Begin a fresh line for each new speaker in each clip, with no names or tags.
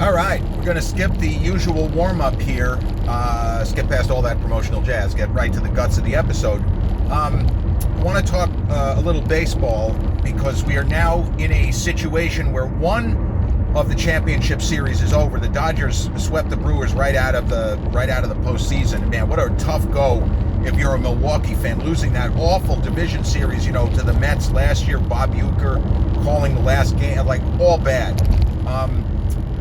All right, we're going to skip the usual warm-up here, skip past all that promotional jazz, get right to the guts of the episode. I want to talk a little baseball because we are now in a situation where one of the championship series is over. The Dodgers swept the Brewers right out of the postseason. Man, what a tough go if you're a Milwaukee fan, losing that awful division series, to the Mets last year. Bob Uecker calling the last game, like all bad.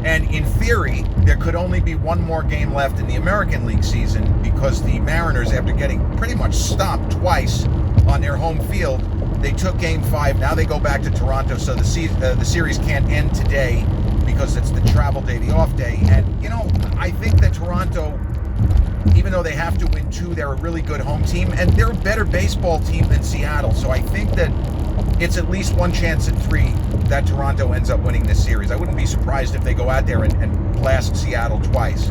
And in theory, there could only be one more game left in the American League season because the Mariners, after getting pretty much stopped twice on their home field, they took Game 5. Now they go back to Toronto, so the series can't end today because it's the travel day, the off day. And, I think that Toronto, even though they have to win 2, they're a really good home team, and they're a better baseball team than Seattle. So I think that it's at least one chance in 3 that Toronto ends up winning this series. I wouldn't be surprised if they go out there and blast Seattle twice.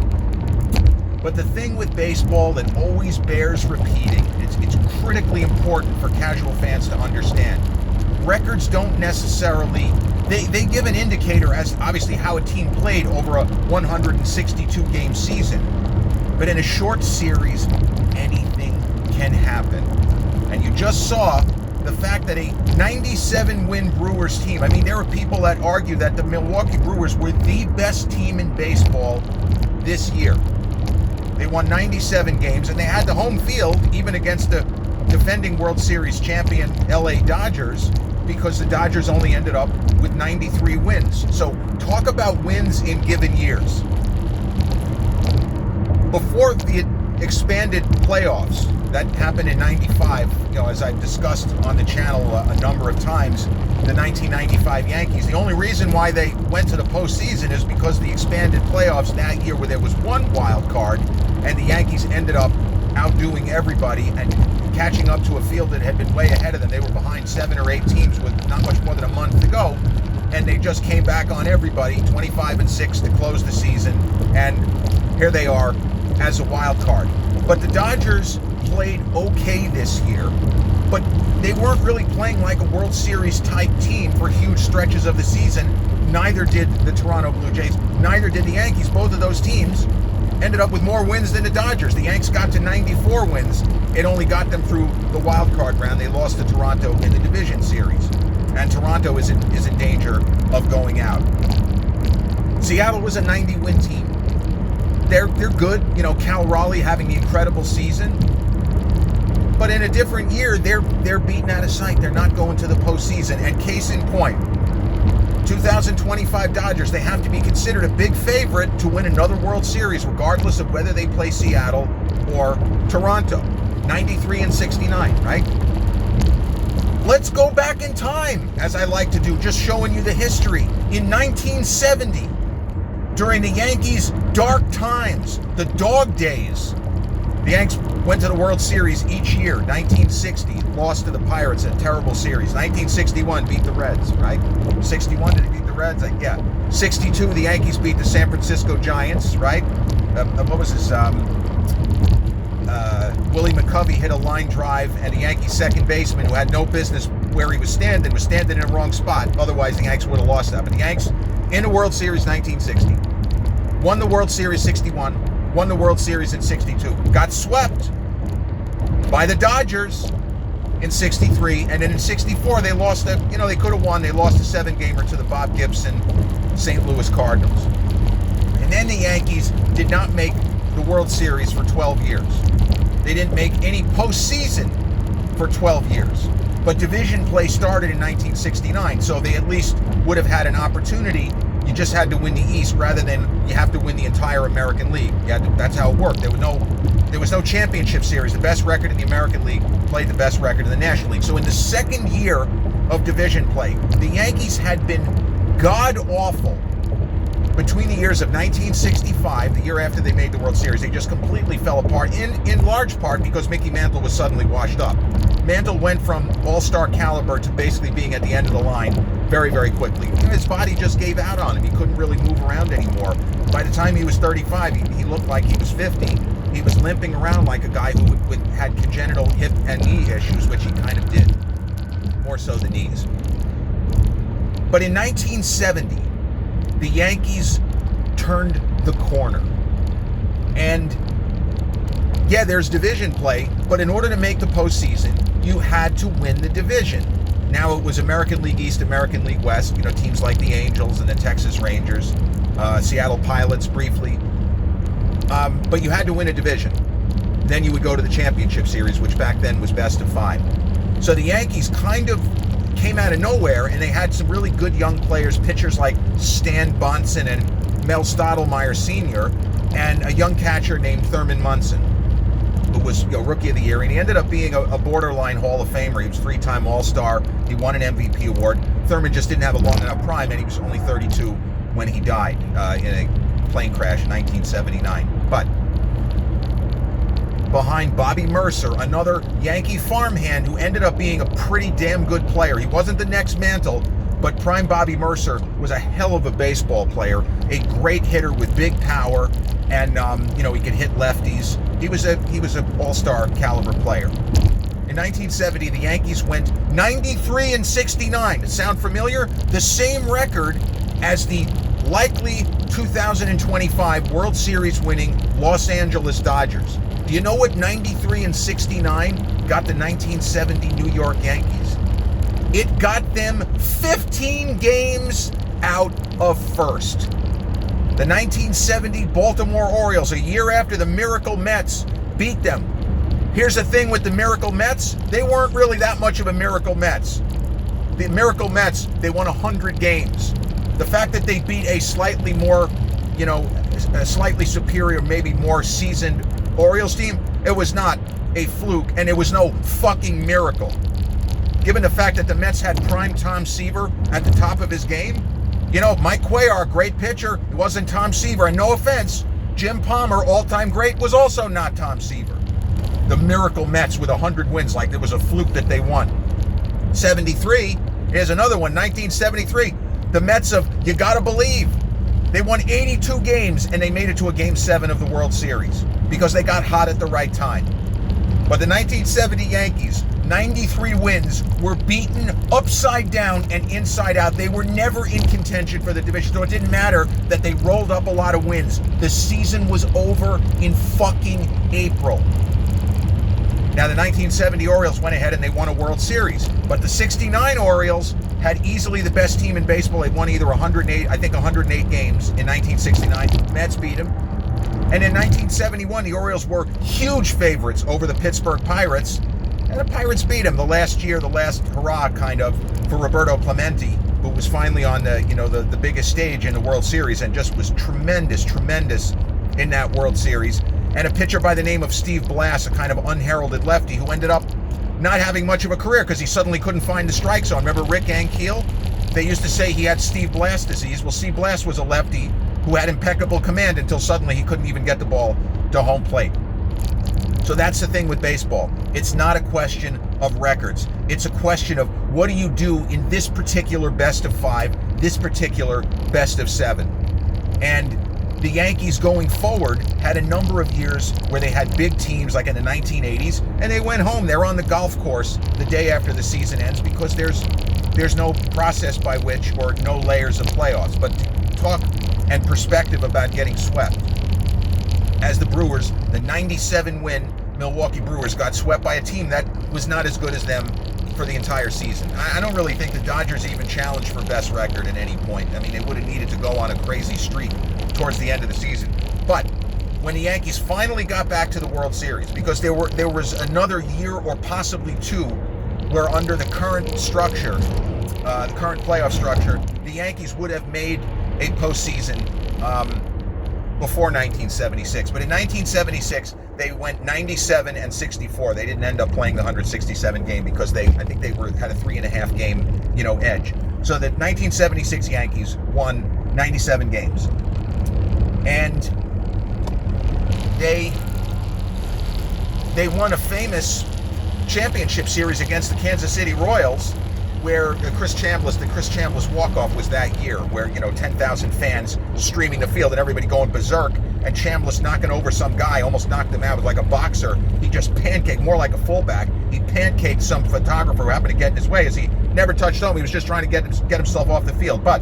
But the thing with baseball that always bears repeating, it's critically important for casual fans to understand. Records don't necessarily, they give an indicator as obviously how a team played over a 162 game season. But in a short series, anything can happen. And you just saw the fact that a 97-win Brewers team, there are people that argue that the Milwaukee Brewers were the best team in baseball this year. They won 97 games, and they had the home field even against the defending World Series champion LA Dodgers, because the Dodgers only ended up with 93 wins. So talk about wins in given years. Before the expanded playoffs that happened in 95, as I've discussed on the channel a number of times, the 1995 Yankees, the only reason why they went to the postseason is because the expanded playoffs that year, where there was one wild card, and the Yankees ended up outdoing everybody and catching up to a field that had been way ahead of them. They were behind 7 or 8 teams with not much more than a month to go, and they just came back on everybody, 25-6 to close the season, and here they are as a wild card. But the Dodgers played okay this year, but they weren't really playing like a World Series type team for huge stretches of the season. Neither did the Toronto Blue Jays, neither did the Yankees. Both of those teams ended up with more wins than the Dodgers. The Yanks got to 94 wins. It only got them through the wild card round. They lost to Toronto in the division series, and Toronto is in danger of going out. Seattle was a 90-win team. They're good. Cal Raleigh having the incredible season. But in a different year, they're beaten out of sight. They're not going to the postseason. And case in point, 2025 Dodgers, they have to be considered a big favorite to win another World Series, regardless of whether they play Seattle or Toronto. 93-69, right? Let's go back in time, as I like to do, just showing you the history. In 1970, during the Yankees' dark times, the dog days, the Yanks went to the World Series each year. 1960, lost to the Pirates, a terrible series. 1961, beat the Reds, right? 61, did they beat the Reds? Yeah. 62, the Yankees beat the San Francisco Giants, right? What was his? Willie McCovey hit a line drive, and the Yankees second baseman, who had no business where he was standing in the wrong spot. Otherwise, the Yanks would have lost that. But the Yanks in the World Series 1960. Won the World Series 61. Won the World Series in 62. Got swept by the Dodgers in 63. And then in 64, they lost they could have won. They lost a 7-gamer to the Bob Gibson St. Louis Cardinals. And then the Yankees did not make the World Series for 12 years. They didn't make any postseason for 12 years. But division play started in 1969, so they at least would have had an opportunity. You just had to win the East rather than you have to win the entire American League. That's how it worked. There was no championship series. The best record in the American League played the best record in the National League. So in the second year of division play, the Yankees had been god-awful. Between the years of 1965, the year after they made the World Series, they just completely fell apart, in large part because Mickey Mantle was suddenly washed up. Mantle went from all-star caliber to basically being at the end of the line very, very quickly. His body just gave out on him. He couldn't really move around anymore. By the time he was 35, he looked like he was 50. He was limping around like a guy who had congenital hip and knee issues, which he kind of did, more so the knees. But in 1970, the Yankees turned the corner. And yeah, there's division play, but in order to make the postseason, you had to win the division. Now it was American League East, American League West, teams like the Angels and the Texas Rangers, Seattle Pilots briefly. But you had to win a division. Then you would go to the championship series, which back then was best of 5. So the Yankees kind of came out of nowhere, and they had some really good young players, pitchers like Stan Bonson and Mel Stottlemyre Sr., and a young catcher named Thurman Munson, who was Rookie of the Year, and he ended up being a borderline Hall of Famer. He was 3-time All-Star. He won an MVP award. Thurman just didn't have a long enough prime, and he was only 32 when he died in a plane crash in 1979. But behind Bobby Mercer, another Yankee farmhand who ended up being a pretty damn good player. He wasn't the next Mantle, but prime Bobby Mercer was a hell of a baseball player, a great hitter with big power, and he could hit lefties. He was an all-star caliber player. In 1970, the Yankees went 93-69. Sound familiar? The same record as the likely 2025 World Series winning Los Angeles Dodgers. Do you know what 93-69 got the 1970 New York Yankees? It got them 15 games out of first. The 1970 Baltimore Orioles, a year after the Miracle Mets, beat them. Here's the thing with the Miracle Mets. They weren't really that much of a Miracle Mets. The Miracle Mets, they won 100 games. The fact that they beat a slightly more, a slightly superior, maybe more seasoned Orioles team, it was not a fluke, and it was no fucking miracle. Given the fact that the Mets had prime Tom Seaver at the top of his game, Mike Cuellar, great pitcher, it wasn't Tom Seaver. And no offense, Jim Palmer, all-time great, was also not Tom Seaver. The Miracle Mets with 100 wins, like it was a fluke that they won. 73, here's another one, 1973. The Mets of You Gotta Believe. They won 82 games, and they made it to a Game 7 of the World Series because they got hot at the right time. But the 1970 Yankees, 93 wins, were beaten upside down and inside out. They were never in contention for the division, so it didn't matter that they rolled up a lot of wins. The season was over in fucking April. Now, the 1970 Orioles went ahead and they won a World Series, but the 69 Orioles had easily the best team in baseball. They won either 108 games in 1969. Mets beat them. And in 1971, the Orioles were huge favorites over the Pittsburgh Pirates. And the Pirates beat them the last hurrah kind of for Roberto Clemente, who was finally on the biggest stage in the World Series and just was tremendous in that World Series. And a pitcher by the name of Steve Blass, a kind of unheralded lefty who ended up not having much of a career because he suddenly couldn't find the strike zone. Remember Rick Ankiel? They used to say he had Steve Blass disease. Well, Steve Blass was a lefty who had impeccable command until suddenly he couldn't even get the ball to home plate. So that's the thing with baseball. It's not a question of records. It's a question of what do you do in this particular best of 5, this particular best of 7. And the Yankees going forward had a number of years where they had big teams like in the 1980s, and they went home. They're on the golf course the day after the season ends because there's no process by which, or no layers of playoffs. But talk and perspective about getting swept. As the Brewers, the 97-win Milwaukee Brewers got swept by a team that was not as good as them for the entire season. I don't really think the Dodgers even challenged for best record at any point. I mean, they would have needed to go on a crazy streak towards the end of the season. But when the Yankees finally got back to the World Series, because there was another year or possibly 2 where under the current structure, the current playoff structure, the Yankees would have made a postseason before 1976. But in 1976, they went 97-64. They didn't end up playing the 167 game because I think they had a 3.5 game, edge. So the 1976 Yankees won 97 games. And they won a famous championship series against the Kansas City Royals, where the Chris Chambliss walk-off was that year, where 10,000 fans streaming the field and everybody going berserk, and Chambliss knocking over some guy, almost knocked him out. It was like a boxer. He just pancaked, more like a fullback. He pancaked some photographer who happened to get in his way as he never touched home. He was just trying to get himself off the field. But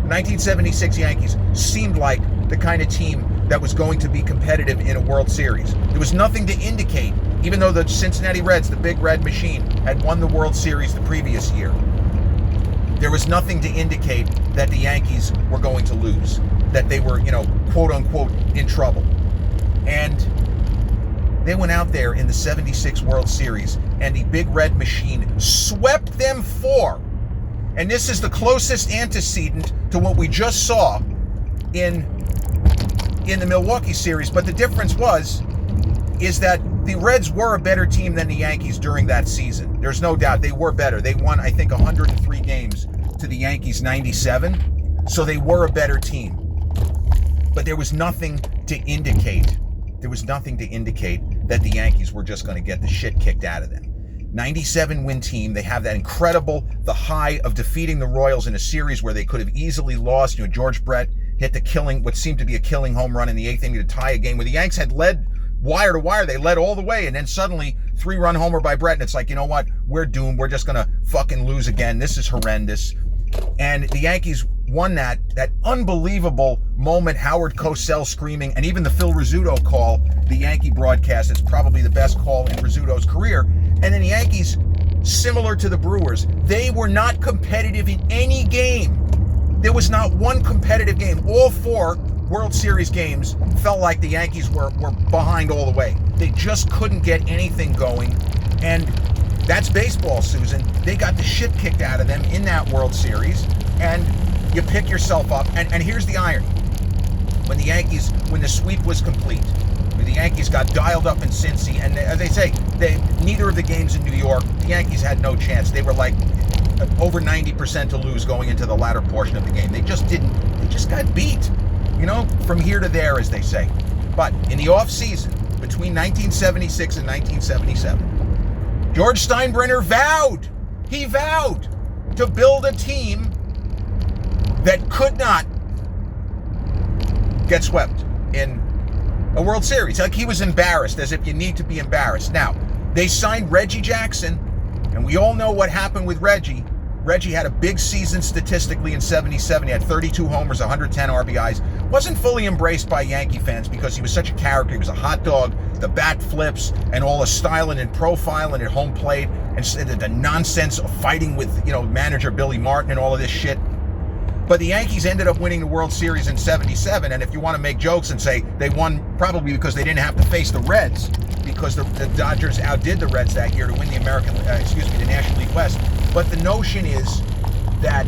1976 Yankees seemed like the kind of team that was going to be competitive in a World Series. There was nothing to indicate, even though the Cincinnati Reds, the Big Red Machine, had won the World Series the previous year. There was nothing to indicate that the Yankees were going to lose, that they were, quote unquote, in trouble. And they went out there in the 76 World Series, and the Big Red Machine swept them 4. And this is the closest antecedent to what we just saw in the Milwaukee series. But the difference is that the Reds were a better team than the Yankees during that season. There's no doubt they were better. They won, I think, 103 games to the Yankees 97. So they were a better team. But there was nothing to indicate that the Yankees were just going to get the shit kicked out of them. 97 win team. They have that incredible, the high of defeating the Royals in a series where they could have easily lost. George Brett hit what seemed to be a killing home run in the 8th inning to tie a game where the Yanks had led wire to wire. They led all the way, and then suddenly 3-run homer by Brett, and it's like, you know what? We're doomed. We're just going to fucking lose again. This is horrendous. And the Yankees won that unbelievable moment, Howard Cosell screaming, and even the Phil Rizzuto call, the Yankee broadcast, it's probably the best call in Rizzuto's career. And then the Yankees, similar to the Brewers, they were not competitive in any game. There was not one competitive game. All 4 World Series games felt like the Yankees were behind all the way. They just couldn't get anything going. And that's baseball, Susan. They got the shit kicked out of them in that World Series, and you pick yourself up. And here's the irony. When the sweep was complete, when the Yankees got dialed up in Cincy, and as they say, neither of the games in New York, the Yankees had no chance. They were like over 90% to lose going into the latter portion of the game. They just got beat, from here to there, as they say. But in the off season, between 1976 and 1977, George Steinbrenner vowed to build a team that could not get swept in a World Series. Like he was embarrassed, as if you need to be embarrassed. Now, they signed Reggie Jackson, and we all know what happened with Reggie. Reggie had a big season statistically in 77. He had 32 homers, 110 RBIs. Wasn't fully embraced by Yankee fans because he was such a character. He was a hot dog, the bat flips, and all the styling and profiling at home plate, and the nonsense of fighting with, manager Billy Martin and all of this shit. But the Yankees ended up winning the World Series in 77, and if you want to make jokes and say they won probably because they didn't have to face the Reds, because the Dodgers outdid the Reds that year to win the the National League West. But the notion is that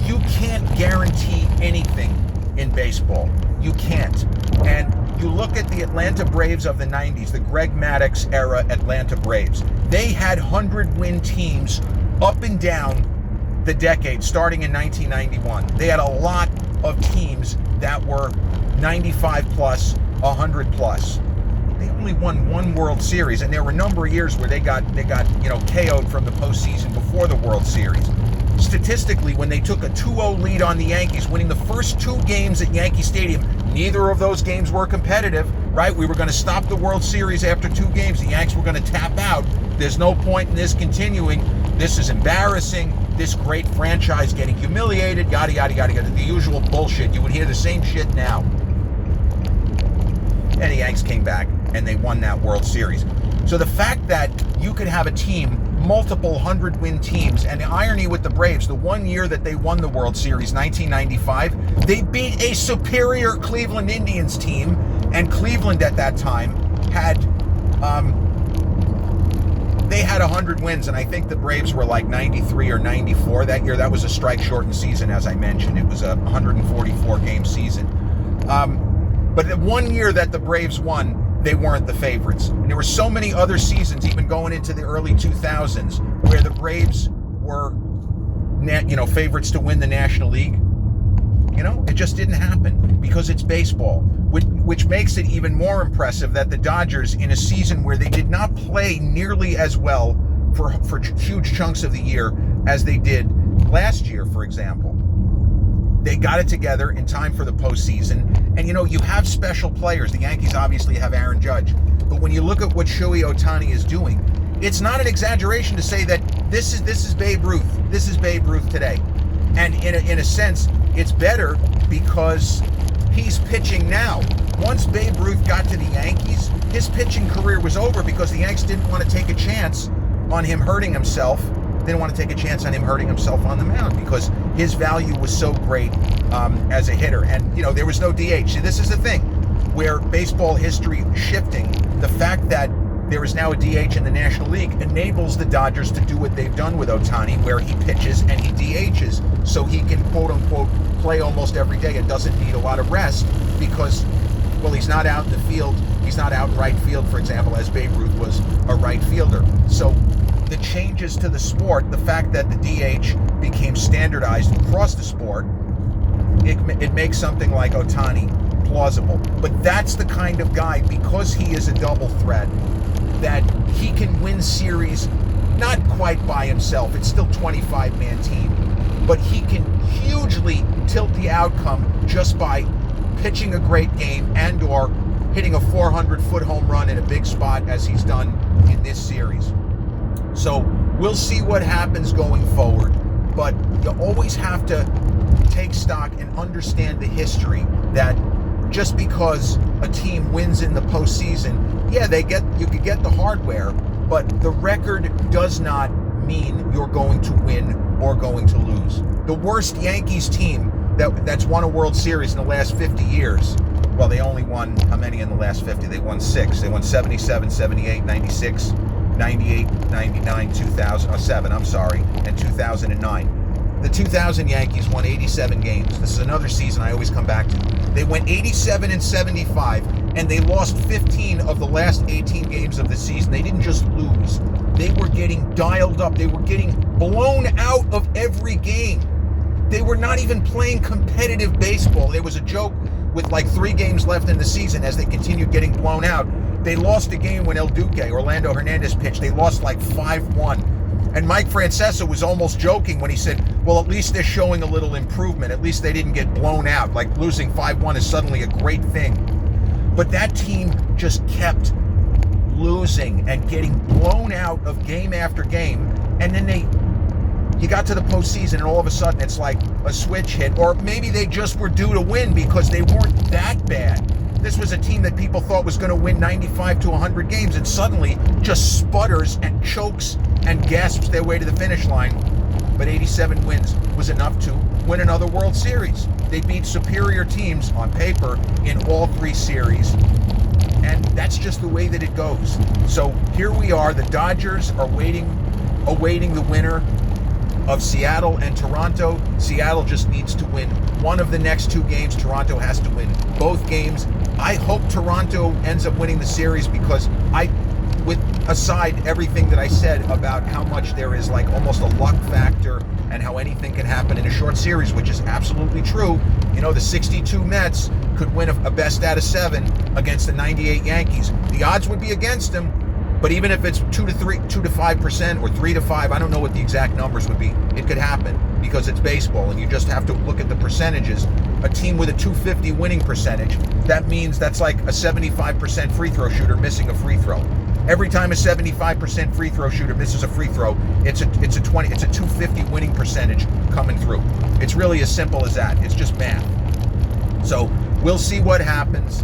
you can't guarantee anything in baseball. You can't. And you look at the Atlanta Braves of the 90s, the Greg Maddux era Atlanta Braves. They had 100-win teams up and down the decade, starting in 1991. They had a lot of teams that were 95 plus, 100 plus. They only won 1 World Series, and there were a number of years where they got KO'd from the postseason before the World Series. Statistically, when they took a 2-0 lead on the Yankees, winning the first 2 games at Yankee Stadium, neither of those games were competitive, right? We were going to stop the World Series after 2 games. The Yanks were going to tap out. There's no point in this continuing. This is embarrassing. This great franchise getting humiliated, yada, yada, yada, yada. The usual bullshit. You would hear the same shit now. And the Yanks came back, and they won that World Series. So the fact that you could have a team, multiple 100-win teams, and the irony with the Braves, the one year that they won the World Series, 1995, they beat a superior Cleveland Indians team, and Cleveland at that time had, they had 100 wins, and I think the Braves were like 93 or 94 that year. That was a strike-shortened season, as I mentioned. It was a 144-game season. But the one year that the Braves won, they weren't the favorites. And there were so many other seasons, even going into the early 2000s, where the Braves were, favorites to win the National League. It just didn't happen because it's baseball, which makes it even more impressive that the Dodgers, in a season where they did not play nearly as well for huge chunks of the year as they did last year, for example, they got it together in time for the postseason. And, you have special players. The Yankees obviously have Aaron Judge. But when you look at what Shohei Ohtani is doing, it's not an exaggeration to say that this is Babe Ruth. This is Babe Ruth today. And in a sense, it's better because he's pitching now. Once Babe Ruth got to the Yankees, his pitching career was over because the Yanks didn't want to take a chance on him hurting himself. They didn't want to take a chance on him hurting himself on the mound because his value was so great as a hitter. And, there was no DH. See, this is the thing where baseball history shifting. The fact that there is now a DH in the National League enables the Dodgers to do what they've done with Ohtani, where he pitches and he DHs, so he can, quote-unquote, play almost every day and doesn't need a lot of rest because, well, he's not out in the field. He's not out in right field, for example, as Babe Ruth was a right fielder. So the changes to the sport, the fact that the DH became standardized across the sport, it makes something like Ohtani plausible. But that's the kind of guy, because he is a double threat, that he can win series not quite by himself. It's still 25-man team, but he can hugely tilt the outcome just by pitching a great game and or hitting a 400-foot home run in a big spot as he's done in this series. So we'll see what happens going forward, but you always have to take stock and understand the history that just because a team wins in the postseason, yeah, you could get the hardware, but the record does not mean you're going to win or going to lose. The worst Yankees team that's won a World Series in the last 50 years, well, they only won, how many in the last 50? They won 6. They won 77, 78, 96, 98, 99, 2007, and 2009. The 2000 Yankees won 87 games. This is another season I always come back to. They went 87 and 75, and they lost 15 of the last 18 games of the season. They didn't just lose. They were getting dialed up. They were getting blown out of every game. They were not even playing competitive baseball. There was a joke with like 3 games left in the season as they continued getting blown out. They lost a game when Orlando Hernandez pitched. They lost like 5-1. And Mike Francesa was almost joking when he said, well, at least they're showing a little improvement. At least they didn't get blown out. Like losing 5-1 is suddenly a great thing. But that team just kept losing and getting blown out of game after game. And then you got to the postseason and all of a sudden it's like a switch hit. Or maybe they just were due to win because they weren't that bad. This was a team that people thought was going to win 95 to 100 games and suddenly just sputters and chokes and gasps their way to the finish line. But 87 wins was enough to win another World Series. They beat superior teams on paper in all 3 series. And that's just the way that it goes. So here we are. The Dodgers are awaiting the winner of Seattle and Toronto. Seattle just needs to win one of the next 2 games. Toronto has to win both games. I hope Toronto ends up winning the series because with aside everything that I said about how much there is like almost a luck factor and how anything can happen in a short series, which is absolutely true. The 62 Mets could win a best out of 7 against the 98 Yankees. The odds would be against them, but even if it's 2 to 5% or 3 to 5, I don't know what the exact numbers would be. It could happen because it's baseball and you just have to look at the percentages. A team with a 250 winning percentage, that means that's like a 75% free throw shooter missing a free throw. Every time a 75% free throw shooter misses a free throw, it's a 250 winning percentage coming through. It's really as simple as that. It's just math. So we'll see what happens.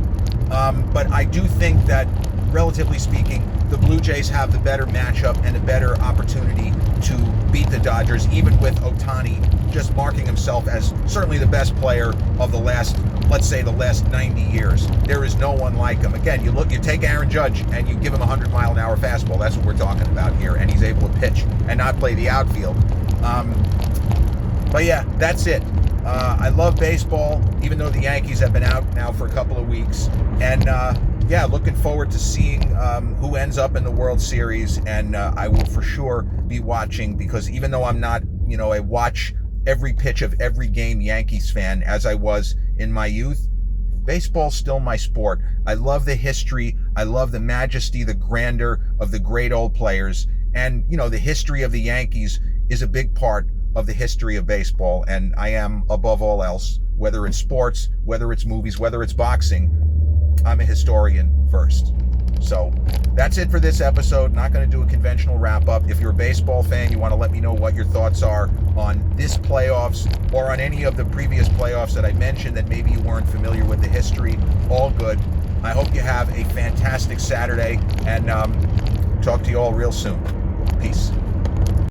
But I do think that, relatively speaking, the Blue Jays have the better matchup and a better opportunity to beat the Dodgers, even with Ohtani just marking himself as certainly the best player of the last 90 years. There is no one like him. Again, you take Aaron Judge and you give him a 100-mile-an-hour fastball. That's what we're talking about here, and he's able to pitch and not play the outfield. But yeah, that's it. I love baseball, even though the Yankees have been out now for a couple of weeks. And looking forward to seeing who ends up in the World Series. And I will for sure be watching, because even though I'm not, a watch every pitch of every game Yankees fan as I was in my youth, baseball's still my sport. I love the history. I love the majesty, the grandeur of the great old players. And, the history of the Yankees is a big part of the history of baseball. And I am, above all else, whether it's sports, whether it's movies, whether it's boxing, I'm a historian first. So that's it for this episode. Not going to do a conventional wrap-up. If you're a baseball fan, you want to let me know what your thoughts are on this playoffs or on any of the previous playoffs that I mentioned that maybe you weren't familiar with the history. All good. I hope you have a fantastic Saturday, and talk to you all real soon. Peace.